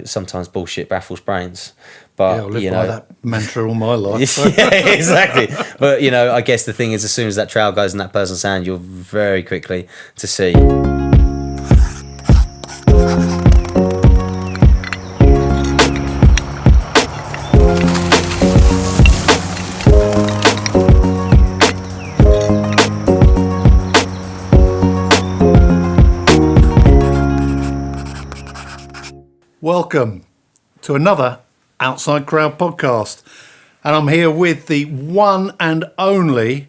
sometimes bullshit baffles brains. But I've lived by that mantra all my life. So. Yeah, exactly. But I guess the thing is, as soon as that trowel goes in that person's hand, you're very quickly to see. Welcome to another Outside Crowd podcast, and I'm here with the one and only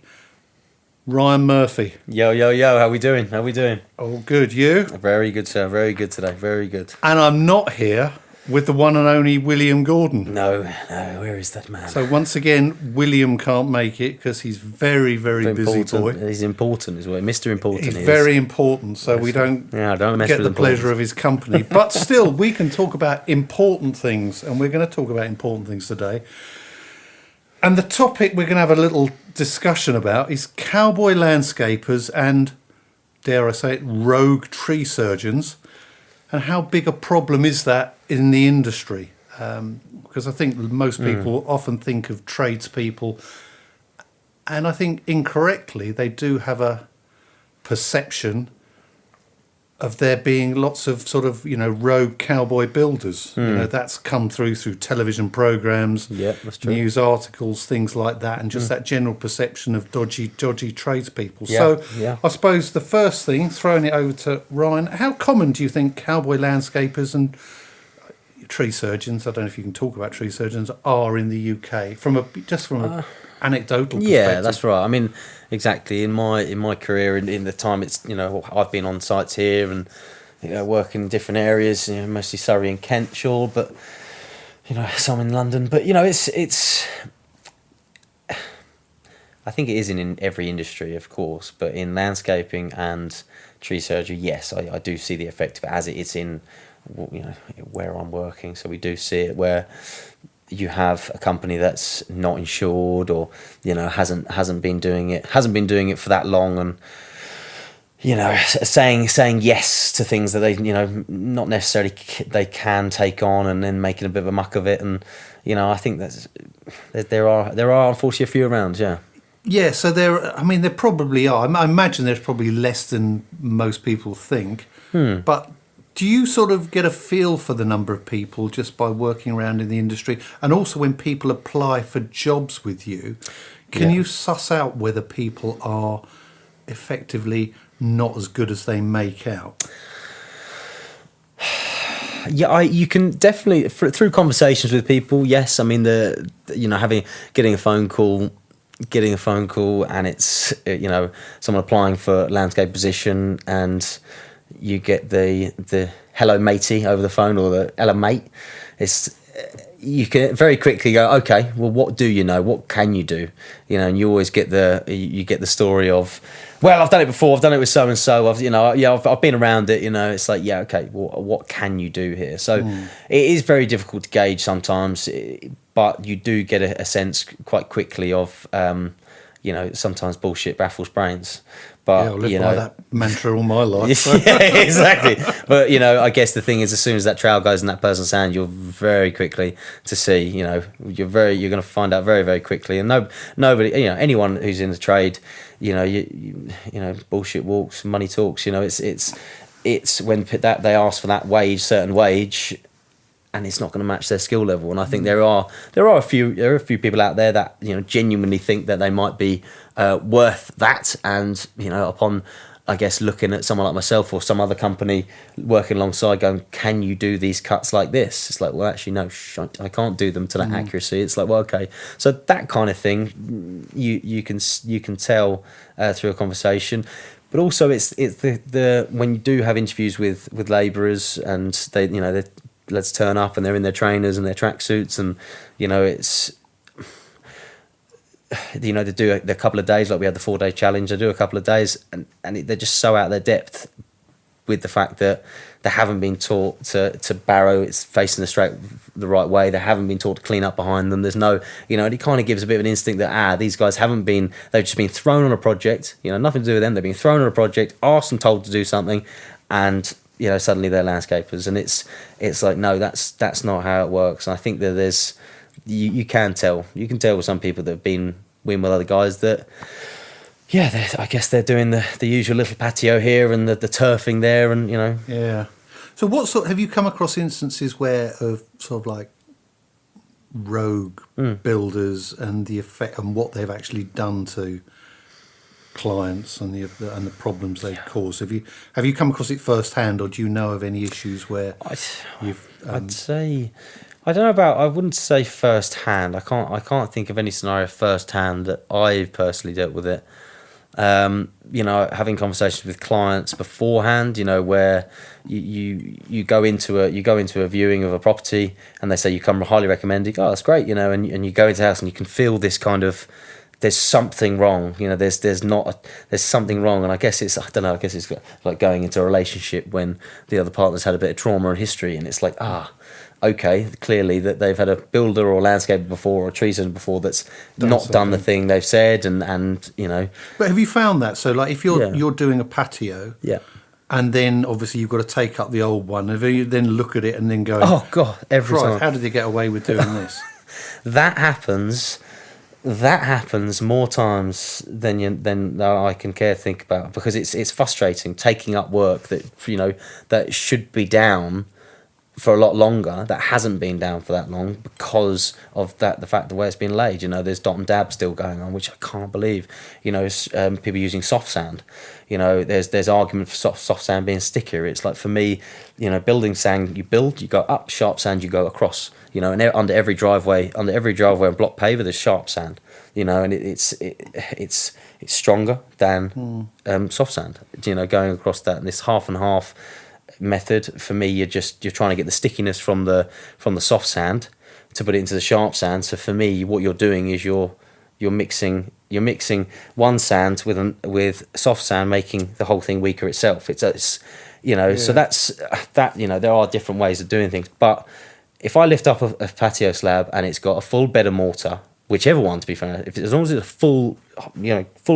Ryan Murphy. Yo, how we doing? All good, you? Very good, sir. Very good today. Very good. And I'm not here with the one and only William Gordon. No, where is that man? So once again, William can't make it because he's very busy boy. He's important as well. Mr. Important. He's very important, so we don't get the pleasure of his company. But still, we can talk about important things, and we're going to talk about important things today. And the topic we're going to have a little discussion about is cowboy landscapers and, dare I say it, rogue tree surgeons, and how big a problem is that in the industry? Because I think most people often think of tradespeople, and I think incorrectly they do have a perception of there being lots of sort of rogue cowboy builders. That's come through television programs, that's true. news articles, things like that, and just that general perception of dodgy tradespeople. I suppose the first thing, throwing it over to Ryan, how common do you think cowboy landscapers and tree surgeons, I don't know if you can talk about tree surgeons, are in the UK from an anecdotal perspective? Yeah, that's right. I mean, exactly. In my career, in the time it's I've been on sites here and working in different areas, mostly Surrey and Kent, sure, but some in London. But it's I think it is in every industry, of course, but in landscaping and tree surgery, yes, I do see the effect of it as it is in where I'm working. So we do see it where you have a company that's not insured or hasn't been doing it for that long, and saying yes to things that they not necessarily they can take on, and then making a bit of a muck of it. And I think there are unfortunately a few around. Yeah, so there probably are. I imagine there's probably less than most people think. But do you sort of get a feel for the number of people just by working around in the industry? And also when people apply for jobs with you, can you suss out whether people are effectively not as good as they make out? Yeah, you can definitely, through conversations with people, yes. I mean, getting a phone call, and it's someone applying for a landscape position, and you get the hello matey over the phone, or the hello mate. You can very quickly go, okay, well, what do you know? What can you do? And you always get the story of, well, I've done it before. I've done it with so and so. I've been around it. It's like, yeah, okay. Well, what can you do here? So it is very difficult to gauge sometimes, but you do get a sense quite quickly of, sometimes bullshit baffles brains. But I've lived by that mantra all my life. Yeah, exactly. But I guess the thing is, as soon as that trowel goes in that person's hand, you're very quickly to see. You're going to find out very, very quickly. And nobody, anyone who's in the trade, bullshit walks, money talks. It's when they ask for that certain wage, and it's not going to match their skill level. And I think there are a few people out there that genuinely think that they might be worth that, and upon, I guess, looking at someone like myself or some other company working alongside, going, can you do these cuts like this? It's like, well, actually, no, I can't do them to that accuracy. It's like, well, okay. So that kind of thing, you can tell through a conversation. But also, it's the when you do have interviews with labourers, and they let's turn up and they're in their trainers and their tracksuits, and it's. They do a couple of days, like we had the 4-day challenge. They do a couple of days, and they're just so out of their depth with the fact that they haven't been taught to barrow it's facing the right way. They haven't been taught to clean up behind them. There's no, and it kind of gives a bit of an instinct that these guys they've just been thrown on a project. Nothing to do with them. They've been thrown on a project, asked and told to do something, and suddenly they're landscapers, and it's like, no, that's not how it works. And I think that there's you can tell with some people that have been with other guys that I guess they're doing the usual little patio here and the turfing there, and Yeah. So what sort have you come across instances where of sort of like rogue builders and the effect and what they've actually done to clients and the problems they've caused? Have you come across it firsthand, or do you know of any issues where you've? I'd say I don't know about. I wouldn't say firsthand. I can't think of any scenario firsthand that I've personally dealt with it. Having conversations with clients beforehand, where you go into a viewing of a property and they say you come highly recommended. Oh, that's great, and you go into the house and you can feel this kind of there's something wrong. There's something wrong, and I guess it's like going into a relationship when the other partner's had a bit of trauma and history, and it's like okay, clearly that they've had a builder or landscaper before or a tree surgeon before that's not done the thing they've said, and. But have you found that? So, like, if you're doing a patio, and then obviously you've got to take up the old one, and you then look at it and then go, oh God, every time. How did they get away with doing this? That happens more times than I can care to think about, because it's frustrating taking up work that should be down for a lot longer, that hasn't been down for that long because of the fact the way it's been laid. There's dot and dab still going on, which I can't believe. People using soft sand. There's argument for soft sand being stickier. It's like, for me, building sand, you build, you go up, sharp sand, you go across. And under every driveway and block paver, there's sharp sand. And it's stronger than soft sand. Going across that, and this half and half method, for me, you're trying to get the stickiness from the soft sand to put it into the sharp sand. So for me, what you're doing is you're mixing one sand with soft sand, making the whole thing weaker itself. So that's that. There are different ways of doing things, but if I lift up a patio slab and it's got a full bed of mortar, whichever one, to be fair, as long as it's a full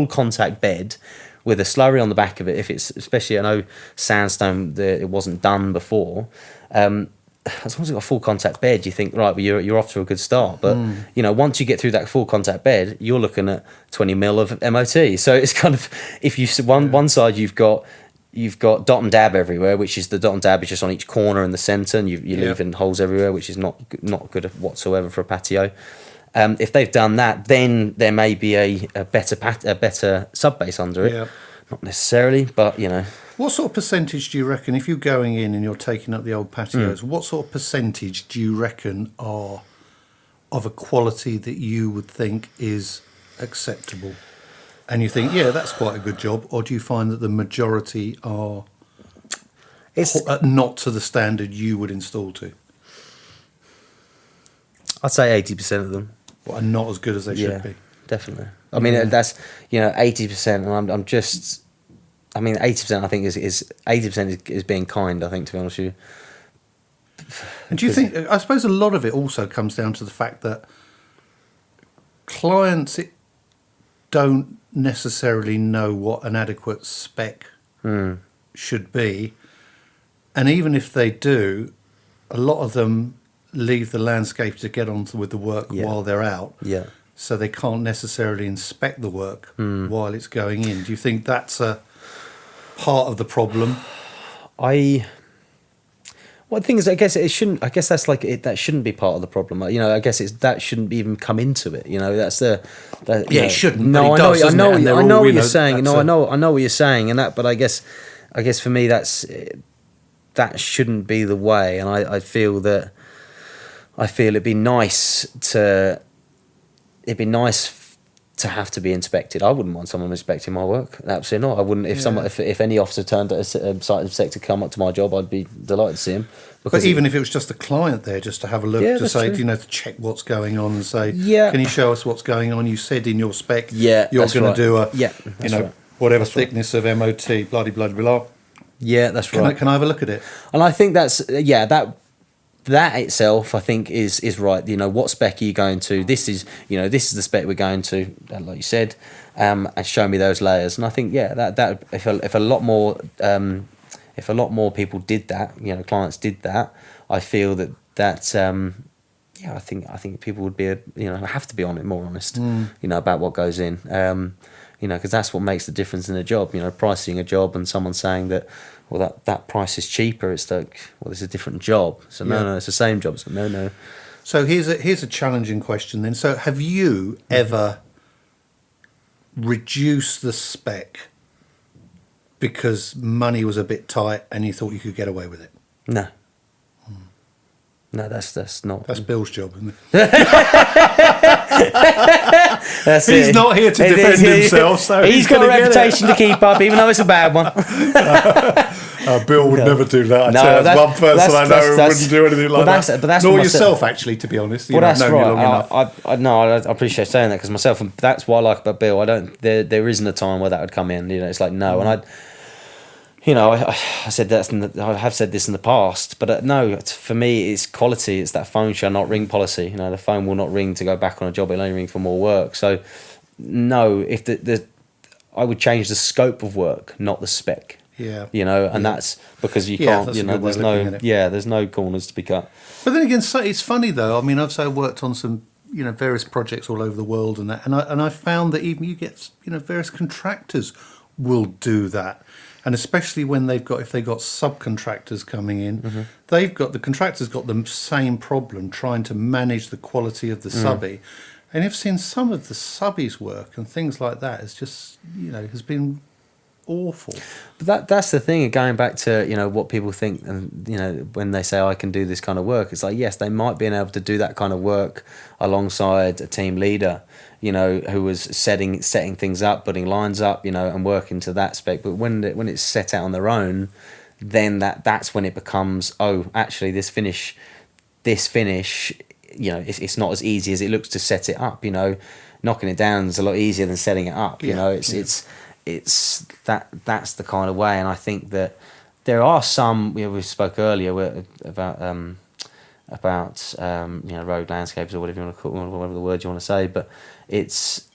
contact bed with a slurry on the back of it, if it's, especially, I know sandstone, it wasn't done before, as long as it's got a full contact bed, you think, right, well, you're off to a good start. But once you get through that full contact bed, you're looking at 20 mil of MOT. So it's kind of, if you one side you've got dot and dab everywhere, which is the dot and dab is just on each corner in the centre, and you're leaving holes everywhere, which is not good whatsoever for a patio. If they've done that, then there may be a better sub base under it. Yeah. Not necessarily, but What sort of percentage do you reckon, if you're going in and you're taking up the old patios, what sort of percentage do you reckon are of a quality that you would think is acceptable? And you think, yeah, that's quite a good job, or do you find that the majority are not to the standard you would install to? I'd say 80% of them are not as good as they should be. Definitely. I mean, that's 80%, and I'm just. I mean, 80%. I think is 80% is being kind. I think, to be honest with you. And do you think? I suppose a lot of it also comes down to the fact that clients don't necessarily know what an adequate spec should be, and even if they do, a lot of them leave the landscape to get on with the work while they're out. Yeah. So they can't necessarily inspect the work while it's going in. Do you think that's a part of the problem? Well, the thing is, I guess it shouldn't. I guess that's like it. That shouldn't be part of the problem. I guess that shouldn't even come into it. That's the. It shouldn't. No, I know what you're saying. No, I know what you're saying, and that. But I guess for me, that shouldn't be the way. And I feel it'd be nice to have to be inspected. I wouldn't want someone inspecting my work. Absolutely not. I wouldn't. If any officer turned at a site inspector come up to my job, I'd be delighted to see him. But even if it was just a client there, just to have a look, to say, to check what's going on and say, can you show us what's going on? You said in your spec, you're going to do whatever thickness of MOT, blah, blah, blah, blah. Yeah, that's right. Can I have a look at it? And I think that itself, I think, is right. What spec are you going to? This is the spec we're going to, like you said, and show me those layers. And I think, that if a lot more if a lot more people did that, clients did that, I feel that I think people would be have to be more honest, about what goes in, because that's what makes the difference in a job. Pricing a job and someone saying that, well, that price is cheaper. It's like, well, it's a different job. So no, it's the same job. So no. So here's a challenging question then. So have you ever reduced the spec because money was a bit tight and you thought you could get away with it? No. No, that's not. That's Bill's job, isn't it? He's not here to defend himself, so he's got a reputation to keep up, even though it's a bad one. Bill would never do that. That's one person I know who wouldn't do anything like that. But that's nor yourself, actually, to be honest. Well, that's right. I appreciate saying that, because myself, and that's what I like about Bill. There isn't a time where that would come in. It's like no, and I said I have said this in the past, but no, for me, it's quality. It's that phone shall not ring policy. The phone will not ring to go back on a job. It'll only ring for more work. So, no, if I would change the scope of work, not the spec. Yeah. And that's because you can't. There's no corners to be cut. But then again, it's funny though. I mean, I've worked on some various projects all over the world and that, and I found that even you get various contractors will do that. And especially when if they've got subcontractors coming in, the contractors got the same problem trying to manage the quality of the subby. And you've seen some of the subbies work and things like that. It's just, has been awful. But that's the thing, going back to, what people think, and, when they say, I can do this kind of work, it's like, yes, they might be able to do that kind of work alongside a team leader, who was setting things up, putting lines up, and working to that spec. But when it's set out on their own, then that's when it becomes, oh, actually this finish, it's not as easy as it looks to set it up. Knocking it down is a lot easier than setting it up. It's that's the kind of way. And I think that there are some, we spoke earlier about road landscapes, or whatever you want to call it, whatever the word you want to say, but it's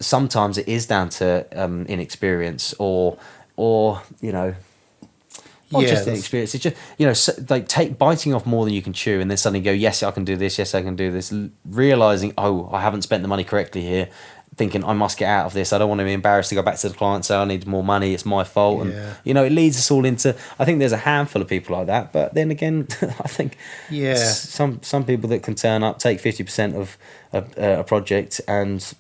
sometimes it is down to inexperience or just inexperience. It's just like biting off more than you can chew, and then suddenly go, yes, I can do this, yes, I can do this, realizing, oh, I haven't spent the money correctly here, thinking I must get out of this, I don't want to be embarrassed to go back to the client, say I need more money, it's my fault. And it leads us all into, I think there's a handful of people like that, but then again, I think some people that can turn up, take 50% of a project and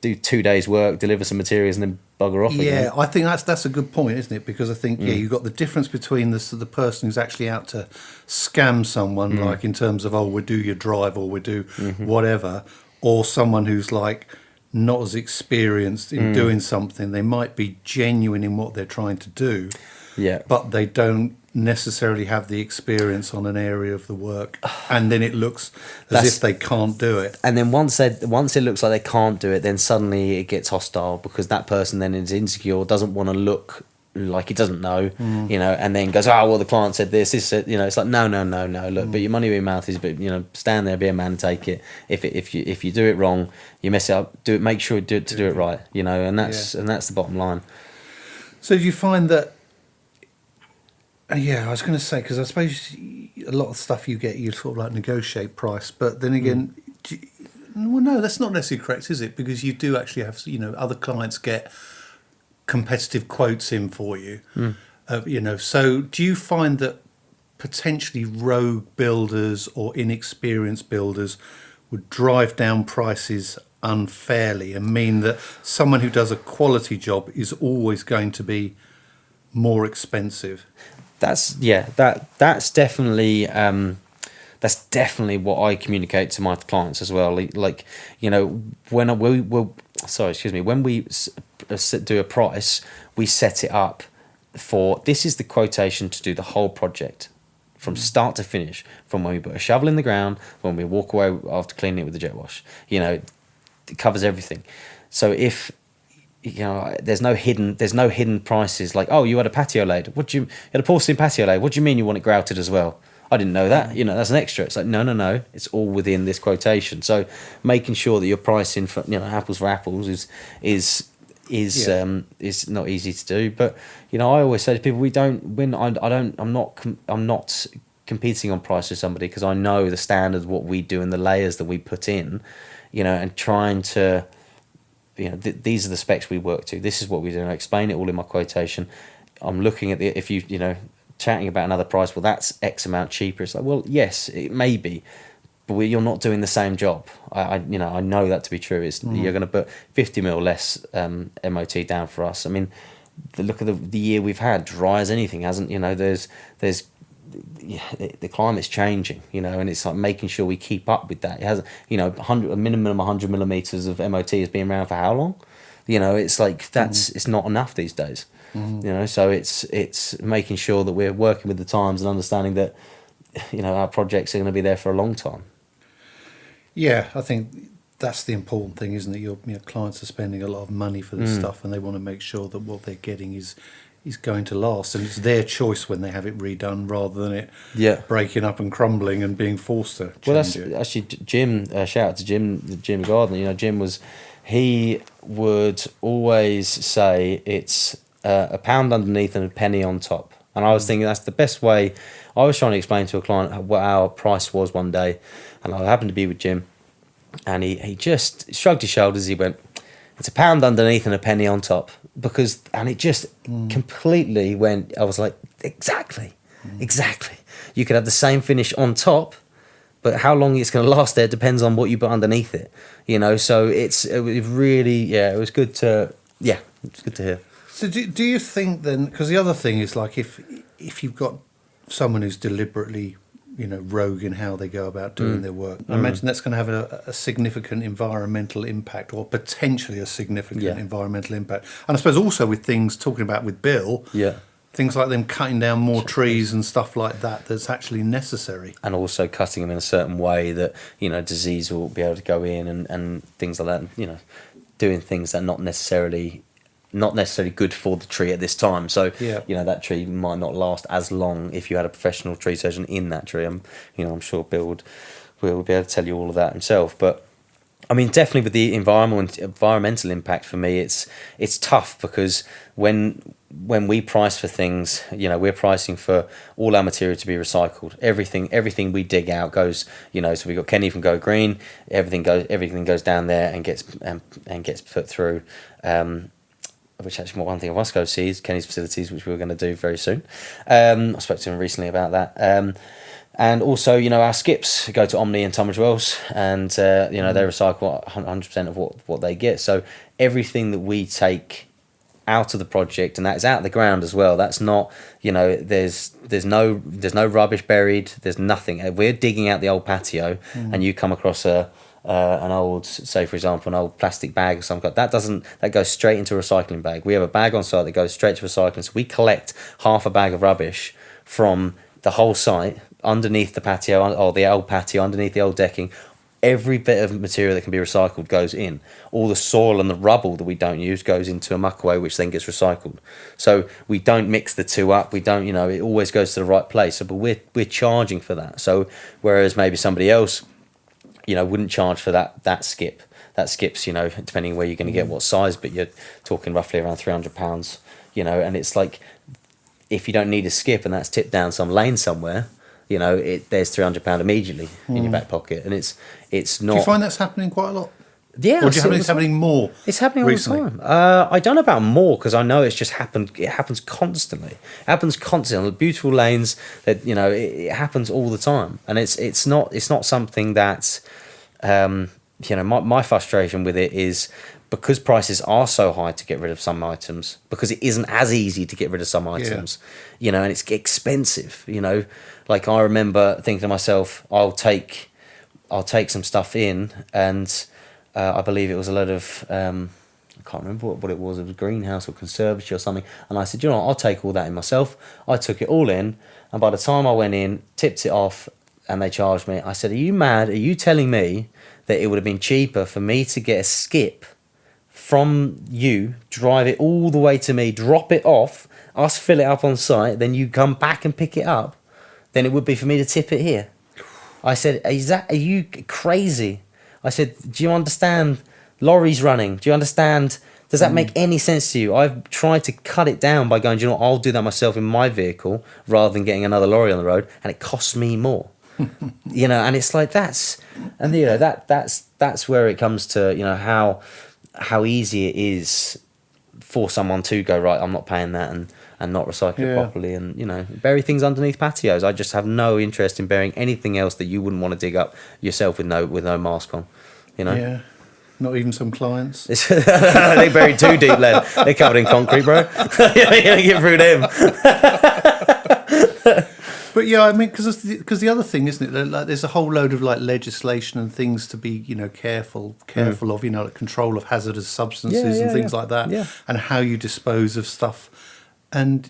do 2 days work, deliver some materials, and then bugger off again. I think that's a good point, isn't it? Because I think you've got the difference between the person who's actually out to scam someone, like in terms of, we'll do your drive or we'll do whatever, or someone who's like not as experienced in doing something. They might be genuine in what they're trying to do, but they don't necessarily have the experience on an area of the work, and then it looks as if they can't do it. And then once it looks like they can't do it, then suddenly it gets hostile, because that person then is insecure, doesn't want to look like he doesn't know, and then goes, oh, well, the client said this, it's like, no, look, but your money in your mouth is, but stand there, be a man, and take it. If you do it wrong, you mess it up, make sure you do it right, and that's the bottom line. So do you find that, I was going to say, because I suppose a lot of stuff you get, you sort of like negotiate price, but then again, well, no, that's not necessarily correct, is it? Because you do actually have, other clients get competitive quotes in for you, so do you find that potentially rogue builders or inexperienced builders would drive down prices unfairly and mean that someone who does a quality job is always going to be more expensive? That's definitely what I communicate to my clients as well. Like when we do a price, we set it up for, this is the quotation to do the whole project from start to finish, from when we put a shovel in the ground, when we walk away after cleaning it with the jet wash. It covers everything. So if there's no hidden prices, like, oh, you had a patio laid, you had a porcelain patio laid, what do you mean you want it grouted as well? I didn't know that. That's an extra. It's like, no, it's all within this quotation. So making sure that you're pricing for apples for apples is is not easy to do. But I always say to people, I'm not competing on price with somebody, because I know the standard, what we do, and the layers that we put in, and trying to, these are the specs we work to. This is what we do. And I explain it all in my quotation. I'm looking at if chatting about another price, well, that's X amount cheaper. It's like, well, yes, it may be, but you're not doing the same job. I know that to be true. You're going to put 50 mil less MOT down for us. I mean, look at the year we've had, dry as anything, hasn't? There's the climate's changing, and it's like making sure we keep up with that. It has, a minimum 100 millimeters of MOT has been around for how long? It's like it's not enough these days. So it's making sure that we're working with the times and understanding that our projects are going to be there for a long time. Yeah, I think that's the important thing, isn't it? Your clients are spending a lot of money for this stuff, and they want to make sure that what they're getting is going to last, and it's their choice when they have it redone, rather than it breaking up and crumbling and being forced to change that's it. Actually Jim. Shout out to Jim Gardner. Jim he would always say it's a pound underneath and a penny on top, and I was thinking that's the best way. I was trying to explain to a client what our price was one day, and I happened to be with Jim, and he just shrugged his shoulders. He went, "It's a pound underneath and a penny on top," and it just completely went. I was like, exactly. You could have the same finish on top, but how long it's going to last there depends on what you put underneath it. So it was really, it was good to hear. So do you think then, because the other thing is, like, if you've got someone who's deliberately, rogue in how they go about doing their work, I imagine that's going to have a significant environmental impact, or potentially a significant environmental impact. And I suppose also with things, talking about with Bill, things like them cutting down more trees and stuff like that, that's actually necessary. And also cutting them in a certain way that, disease will be able to go in, and things like that, doing things that are not necessarily good for the tree at this time. So that tree might not last as long if you had a professional tree surgeon in that tree. I'm sure Bill will be able to tell you all of that himself. But I mean, definitely with the environmental impact, for me, it's tough, because when we price for things, we're pricing for all our material to be recycled. Everything we dig out goes, so we got Kenny from Go Green. Everything goes down there and gets put through. Which actually one thing I must go see is Kenny's facilities, which we're going to do very soon. I spoke to him recently about that. And also, our skips go to Omni and Tunbridge Wells, and they recycle 100% of what they get. So everything that we take out of the project, and that is out of the ground as well. That's not, there's no rubbish buried. There's nothing. We're digging out the old patio, and you come across an old, say for example, an old plastic bag or something. That goes straight into a recycling bag. We have a bag on site that goes straight to recycling. So we collect half a bag of rubbish from the whole site, underneath the patio, or the old patio, underneath the old decking. Every bit of material that can be recycled goes in. All the soil and the rubble that we don't use goes into a muckaway, which then gets recycled. So we don't mix the two up. We don't, it always goes to the right place. So, but we're charging for that. So whereas maybe somebody else, wouldn't charge for that skip. That skip's, depending where you're going to get what size, but you're talking roughly around £300, and it's like, if you don't need a skip and that's tipped down some lane somewhere, there's £300 immediately in your back pocket, and it's not. Do you find that's happening quite a lot? Yeah, or do you have it's happening more? It's happening recently? All the time. I don't know about more, because I know it's just happened. It happens constantly. It happens constantly on the beautiful lanes. That it happens all the time, and it's not something that, my frustration with it is, because prices are so high to get rid of some items, because it isn't as easy to get rid of some items, and it's expensive. Like I remember thinking to myself, I'll take some stuff in, and I believe it was a load of, I can't remember what it was. It was greenhouse or conservatory or something. And I said, I'll take all that in myself. I took it all in, and by the time I went in, tipped it off, and they charged me. I said, are you mad? Are you telling me that it would have been cheaper for me to get a skip from you, drive it all the way to me, drop it off, us fill it up on site, then you come back and pick it up, than it would be for me to tip it here? I said, are you crazy? I said, do you understand lorries running? Do you understand Does that make any sense to you? I've tried to cut it down by going, do you know what, I'll do that myself in my vehicle rather than getting another lorry on the road, and it costs me more. You know, and it's like that's where it comes to, you know, how easy it is for someone to go, right, I'm not paying that and not recycle it properly, and, you know, bury things underneath patios. I just have no interest in burying anything else that you wouldn't want to dig up yourself with no mask on, you know. Yeah. Not even some clients. They buried too deep, lad. They're covered in concrete, bro. You're gonna get through them. But yeah, I mean, because the other thing, isn't it? Like, there's a whole load of like legislation and things to be, you know, careful of, you know, like control of hazardous substances and things like that, and how you dispose of stuff. And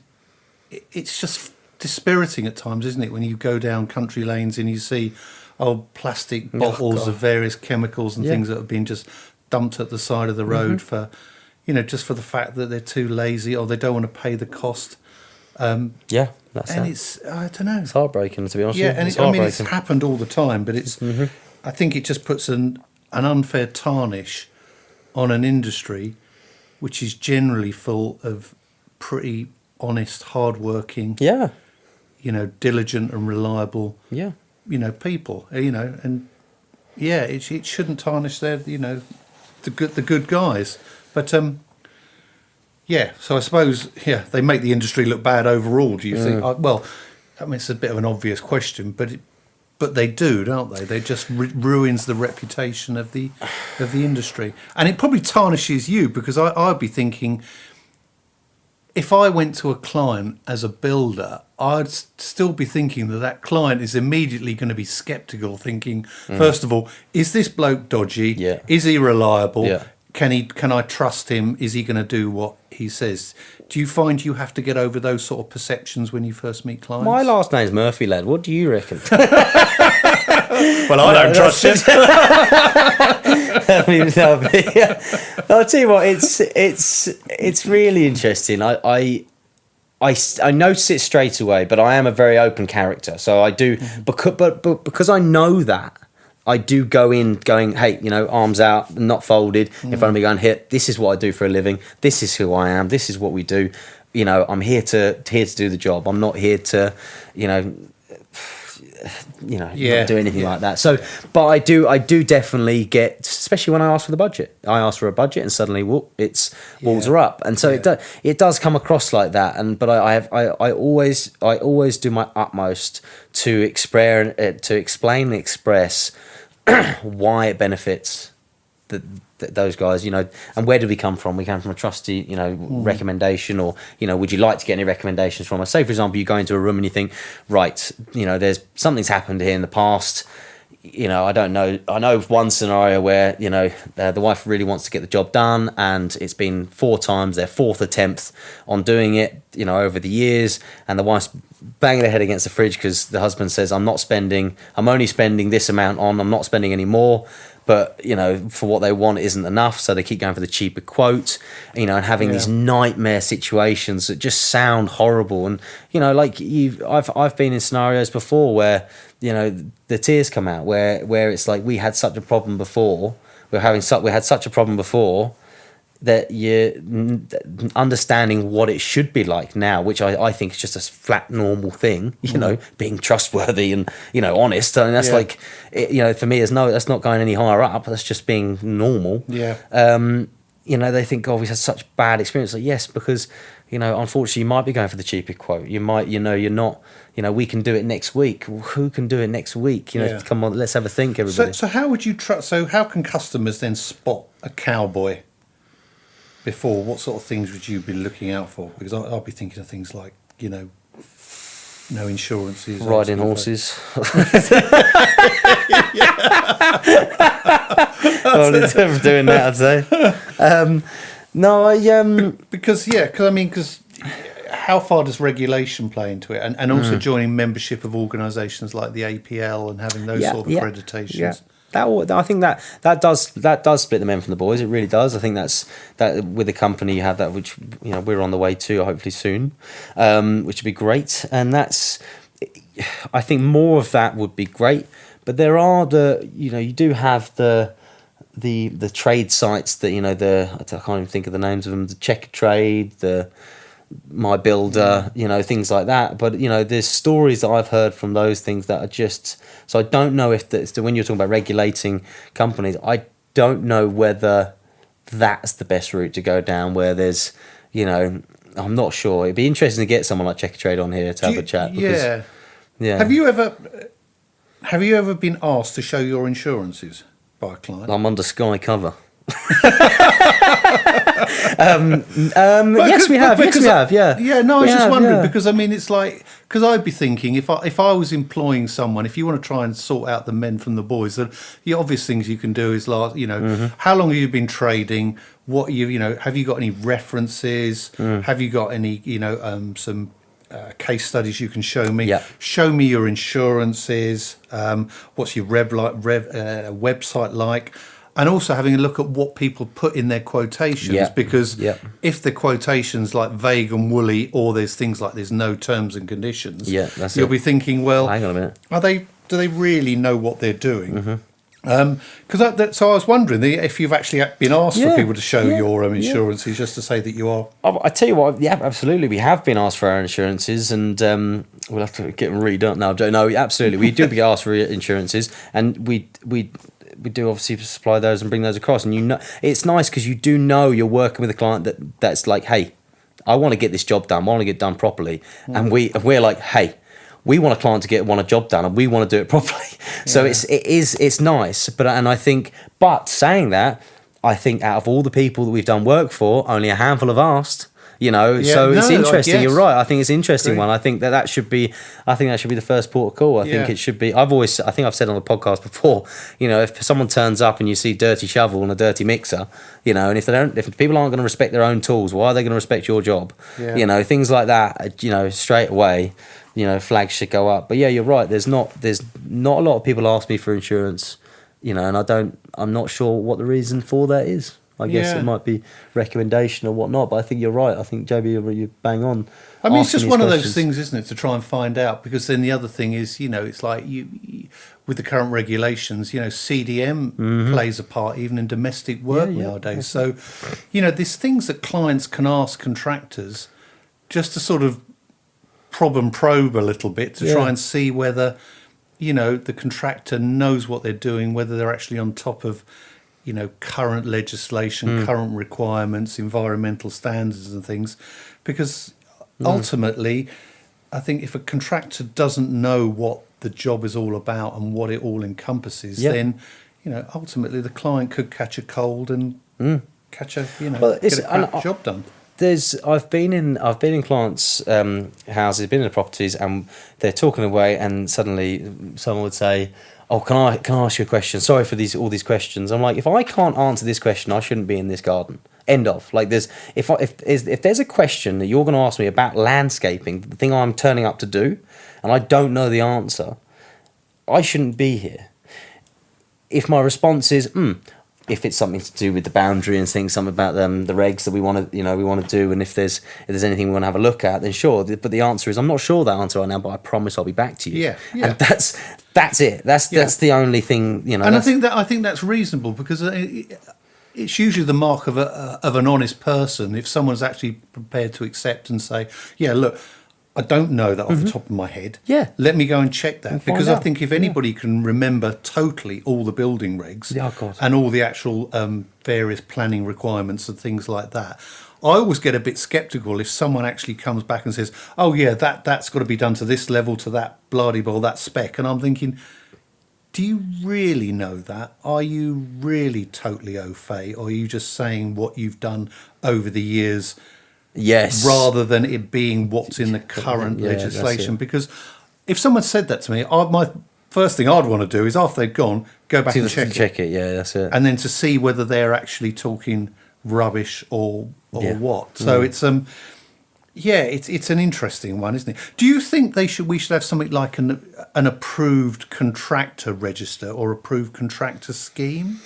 it's just dispiriting at times, isn't it, when you go down country lanes and you see plastic bottles of various chemicals and things that have been just dumped at the side of the road for, you know, just for the fact that they're too lazy or they don't want to pay the cost. It's, I don't know. It's heartbreaking, to be honest. Yeah, and it's happened all the time, but it's. I think it just puts an unfair tarnish on an industry which is generally full of pretty honest, hard-working, you know, diligent and reliable, you know, people, you know, and it shouldn't tarnish their, you know, the good guys, but so I suppose they make the industry look bad overall. Do you think? Well, I mean, it's a bit of an obvious question, but they do, don't they? They just ruins the reputation of the industry, and it probably tarnishes you, because I'd be thinking, if I went to a client as a builder, I'd still be thinking that client is immediately going to be sceptical, thinking, first of all, is this bloke dodgy? Yeah. Is he reliable? Yeah. Can I trust him? Is he going to do what he says? Do you find you have to get over those sort of perceptions when you first meet clients? My last name's Murphy, lad. What do you reckon? Well, I don't trust him. I'll tell you what, it's really interesting. I notice it straight away, but I am a very open character, so I do. Because I know that, I do go in going, hey, you know, arms out, not folded, in front of me, going, here, this is what I do for a living. This is who I am. This is what we do. You know, I'm here to do the job. I'm not here to, not do anything like that. So, but I do definitely get, especially when I ask for the budget. I ask for a budget, and suddenly, it's walls are up, and so it does come across like that. But I always do my utmost to explain and express why it benefits those guys, you know, and where do we come from? We come from a trusty, you know, recommendation, or, you know, would you like to get any recommendations from us? Say, for example, you go into a room and you think, right, you know, something's happened here in the past. You know, I don't know. I know one scenario where, you know, the wife really wants to get the job done, and it's been 4 times, their 4th attempt on doing it, you know, over the years, and the wife's banging their head against the fridge because the husband says, I'm only spending this amount on, I'm not spending any more. But, you know, for what they want isn't enough, so they keep going for the cheaper quote, you know, and having these nightmare situations that just sound horrible. And, you know, like I've been in scenarios before where, you know, the tears come out, where it's like, we had such a problem before, we had such a problem before, that you're understanding what it should be like now, which I think is just a flat normal thing, you know, being trustworthy and, you know, honest. I mean, that's like, you know, for me, that's not going any higher up. That's just being normal. Yeah. You know, they think, we've had such bad experience. Like, yes, because, you know, unfortunately, you might be going for the cheaper quote. You might, you know, you're not, you know, we can do it next week. Well, who can do it next week? You know, come on, let's have a think, everybody. So how would you so how can customers then spot a cowboy? Before, what sort of things would you be looking out for? Because I'll be thinking of things like, you know, no insurances. Riding horses. Doing that, I'd say. Because how far does regulation play into it? And also joining membership of organisations like the APL and having those sort of accreditations. Yeah. I think that does split the men from the boys. It really does. I think that with the company you have that, which, you know, we're on the way to hopefully soon, which would be great. And I think more of that would be great. But there are you do have the the trade sites that I can't even think of the names of them. The Check Trade, the My Builder, things like that. But there's stories that I've heard from those things that are just. So I don't know if when you're talking about regulating companies, I don't know whether that's the best route to go down. Where there's, I'm not sure. It'd be interesting to get someone like Check Trade on here to have a chat. Because, yeah. Have you ever been asked to show your insurances by a client? I'm under Sky Cover. Yes, we have. Yeah. Yeah. No, I was just wondering because it's like because I'd be thinking if I was employing someone, if you want to try and sort out the men from the boys, the obvious things you can do is like how long have you been trading? What have you got any references? Have you got any some case studies you can show me? Yeah. Show me your insurances. What's your website like? And also having a look at what people put in their quotations, because if the quotation's like vague and woolly, or there's things like there's no terms and conditions, you'll be thinking, well, hang on a minute, do they really know what they're doing? So I was wondering if you've actually been asked for people to show your insurances, just to say that you are. I tell you what, absolutely, we have been asked for our insurances, and we'll have to get them redone. No, absolutely, we do get asked for insurances, and we do obviously supply those and bring those across. And it's nice because you do know you're working with a client that's like, hey, I want to get this job done. I want to get it done properly, and we're like, hey, we want a client to want a job done, and we want to do it properly. So it's nice. But saying that, I think out of all the people that we've done work for, only a handful have asked. It's interesting. You're right. I think it's an interesting one. I think that should be. I think that should be the first port of call. I think it should be. I think I've said on the podcast before. If someone turns up and you see dirty shovel and a dirty mixer, and if people aren't going to respect their own tools, why are they going to respect your job? Yeah. Things like that. Straight away. Flags should go up. But yeah, you're right. There's not a lot of people ask me for insurance. And I'm not sure what the reason for that is. I guess it might be recommendation or whatnot, but I think you're right. I think, JB, you bang on. It's just one of those things, isn't it, to try and find out? Because then the other thing is, it's like you with the current regulations, CDM plays a part even in domestic work nowadays. So, there's things that clients can ask contractors just to sort of probe a little bit to try and see whether, the contractor knows what they're doing, whether they're actually on top of current legislation, current requirements, environmental standards and things. Because ultimately, I think if a contractor doesn't know what the job is all about and what it all encompasses, then, ultimately the client could catch a cold and catch a, get a crap job done. I've been in clients' houses, been in the properties, and they're talking away, and suddenly someone would say, "Oh, can I ask you a question? Sorry for all these questions." I'm like, if I can't answer this question, I shouldn't be in this garden. End of. Like, if there's a question that you're going to ask me about landscaping, the thing I'm turning up to do, and I don't know the answer, I shouldn't be here. If my response is, if it's something to do with the boundary and things, something about the regs that we want to do, and if there's anything we want to have a look at, then sure. But the answer is, I'm not sure that answer right now, but I promise I'll be back to you. Yeah. And that's it. That's the only thing, And I think that's reasonable, because it's usually the mark of an honest person if someone's actually prepared to accept and say, yeah, look, I don't know that off the top of my head. Yeah. Let me go and check that. Because I think if anybody can remember totally all the building regs and all the actual various planning requirements and things like that, I always get a bit sceptical if someone actually comes back and says, oh, yeah, that's got to be done to this level, to that blah-de-blah, that spec. And I'm thinking, do you really know that? Are you really totally au fait? Or are you just saying what you've done over the years? Yes. Rather than it being what's in the current legislation. Because if someone said that to me, my first thing I'd want to do is, after they've gone, go back and check it. Yeah, that's it. And then to see whether they're actually talking rubbish or what. So it's it's an interesting one, isn't it? Do you think we should have something like an approved contractor register or approved contractor scheme?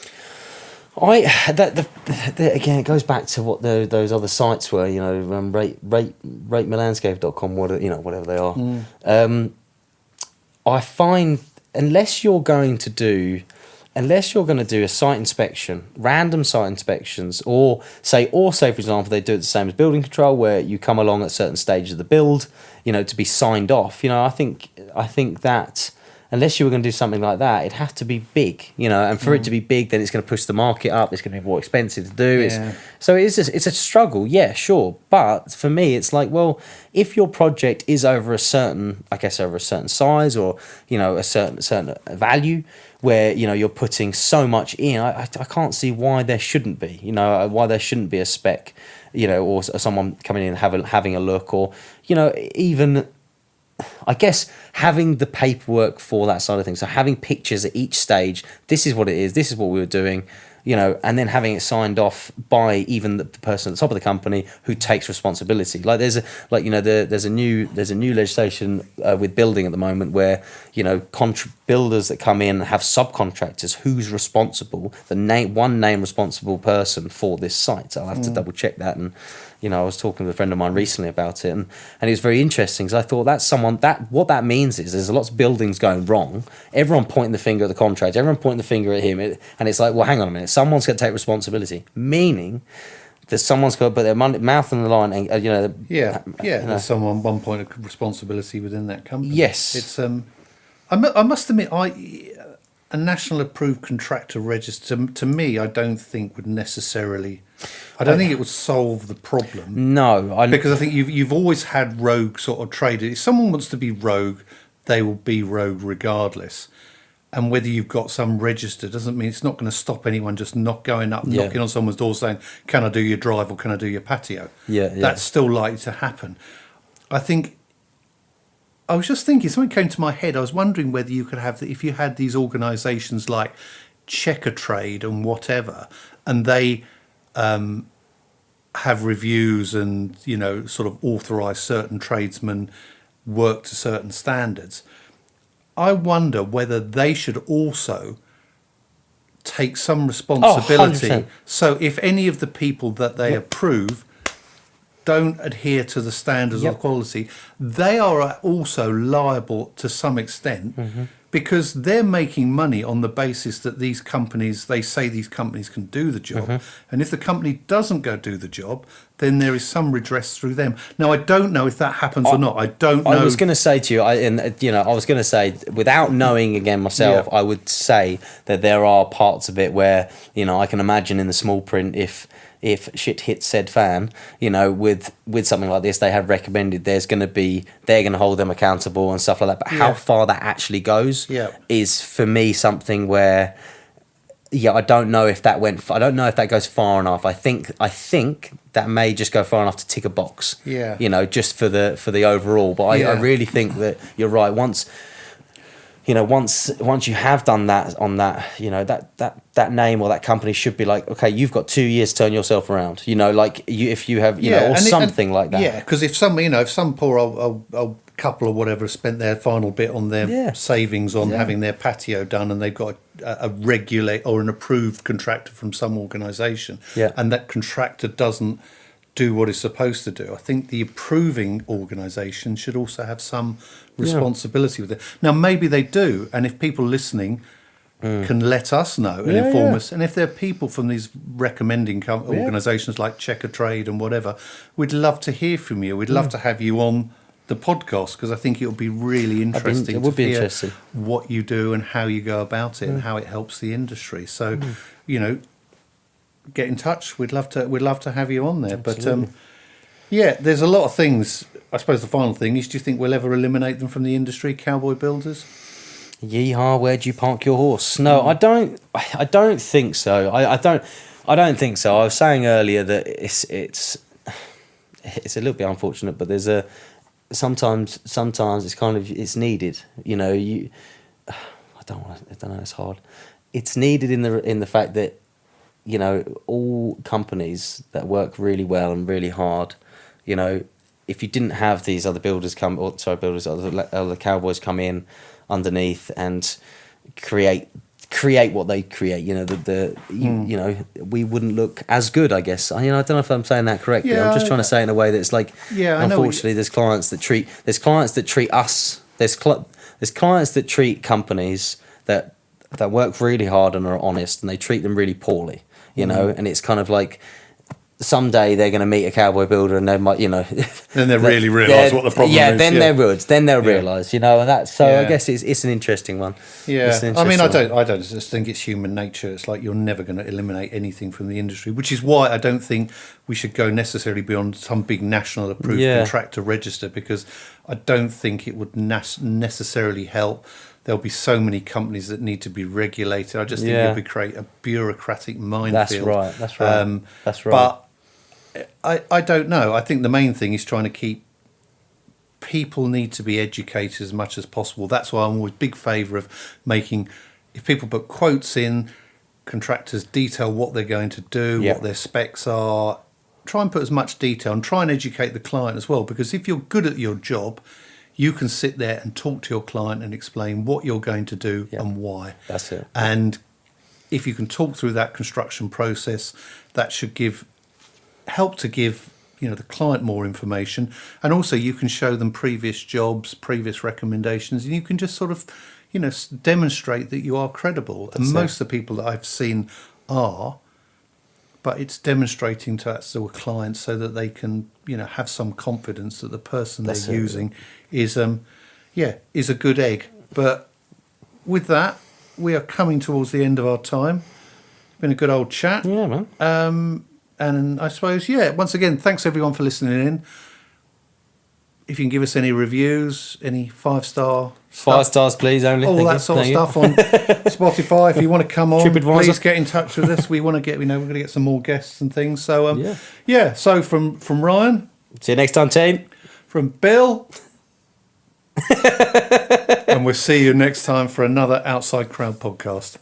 Again, it goes back to what those other sites were, ratemylandscape.com, whatever they are. I find, unless you're going to do unless you're going to do a site inspection, random site inspections, or say, for example, they do it the same as building control, where you come along at certain stages of the build, to be signed off. I think that unless you were going to do something like that, it'd have to be big, and for it to be big, then it's going to push the market up. It's going to be more expensive to do. Yeah. It's a struggle. Yeah, sure. But for me, it's like, well, if your project is over a certain size, or, a certain value, where, you're putting so much in, I can't see why there shouldn't be, why there shouldn't be a spec, or someone coming in and having a look, or, even, I guess, having the paperwork for that side of things. So having pictures at each stage, this is what it is, this is what we were doing, and then having it signed off by even the person at the top of the company who takes responsibility. Like there's a new legislation with building at the moment where, builders that come in have subcontractors who's responsible, one name responsible person for this site. So I'll have to double check that. And I was talking with a friend of mine recently about it, and it was very interesting, because I thought what that means is there's lots of buildings going wrong, everyone pointing the finger at the contractor, everyone pointing the finger at him, and it's like, well, hang on a minute, someone's going to take responsibility, meaning that someone's got to put their mouth on the line, and there's someone one point of responsibility within that company. Yes, it's I must admit, a national approved contractor register, to me, I don't think would necessarily. I don't think it would solve the problem. No, because I think you've always had rogue sort of traders. If someone wants to be rogue, they will be rogue regardless. And whether you've got some register doesn't mean it's not going to stop anyone just not going up, knocking on someone's door saying, "Can I do your drive or can I do your patio?" Yeah. That's still likely to happen. I think. I was just thinking, something came to my head. I was wondering whether you could have, if you had these organisations like Checker Trade and whatever, and they have reviews and, sort of authorise certain tradesmen work to certain standards. I wonder whether they should also take some responsibility. 100%. So if any of the people that they approve don't adhere to the standards of quality, they are also liable to some extent, because they're making money on the basis that these companies can do the job. And if the company doesn't go do the job, then there is some redress through them. Now, I don't know if that happens or not. I don't know. I was going to say to you, I was going to say, without knowing again myself, I would say that there are parts of it where, I can imagine in the small print, if shit hits said fan, with something like this, they have recommended they're going to hold them accountable and stuff like that. But how far that actually goes is, for me, something where, I don't know if that I don't know if that goes far enough. I think that may just go far enough to tick a box. Just for the overall. But I really think that you're right. Once you have done that on that, that name or that company should be like, okay, you've got 2 years to turn yourself around. If you have, or something like that. Yeah, because if some poor old couple or whatever spent their final bit on their savings on having their patio done, and they've got a regulate or an approved contractor from some organisation, and that contractor doesn't do what it's supposed to do, I think the approving organisation should also have some responsibility with it. Now, maybe they do, and if people listening can let us know and inform us, and if there are people from these recommending organisations like Checker Trade and whatever, we'd love to hear from you. We'd love to have you on the podcast, because I think it would be really interesting to hear what you do and how you go about it and how it helps the industry. So, get in touch. We'd love to have you on there. Absolutely. But there's a lot of things. I suppose the final thing is, do you think we'll ever eliminate them from the industry, cowboy builders? Yeehaw, where do you park your horse? No, I don't think so. I don't think so. I was saying earlier that it's a little bit unfortunate, but there's sometimes it's kind of, it's needed. I don't know, it's hard. It's needed in the fact that, all companies that work really well and really hard, if you didn't have these other other cowboys come in underneath and create what they create, we wouldn't look as good, I guess. I don't know if I'm saying that correctly. I'm just trying to say it in a way that's like, unfortunately, there's clients that treat us, there's clients that treat companies that that work really hard and are honest, and they treat them really poorly, you know, and it's kind of like someday they're going to meet a cowboy builder and they might, you know, then they really realise what the problem is. Then they would. Then they'll realise, you know, and that's so. I guess it's an interesting one. Yeah, I mean, I don't just think it's human nature. It's like you're never going to eliminate anything from the industry, which is why I don't think we should go necessarily beyond some big national approved contractor register, because I don't think it would necessarily help. There'll be so many companies that need to be regulated. I just think it would create a bureaucratic minefield. That's right. But I don't know. I think the main thing is trying to keep people need to be educated as much as possible. That's why I'm always big favour of making, if people put quotes in, contractors detail what they're going to do, what their specs are. Try and put as much detail and try and educate the client as well. Because if you're good at your job, you can sit there and talk to your client and explain what you're going to do and why. That's it. And if you can talk through that construction process, that should help to give, you know, the client more information. And also you can show them previous jobs, previous recommendations, and you can just sort of, you know, demonstrate that you are credible. And most of the people that I've seen are, but it's demonstrating to a client so that they can, you know, have some confidence that the person they're using is a good egg. But with that, we are coming towards the end of our time. It's been a good old chat. Yeah, man. And I suppose, once again, thanks everyone for listening in. If you can give us any reviews, any 5-star stuff, 5 stars, please, only. all that sort of stuff on Spotify. If you want to come on, TripAdvisor. please get in touch with us. We want to get, we're going to get some more guests and things. So, So from Ryan. See you next time, team. From Bill. And we'll see you next time for another Outside Crowd podcast.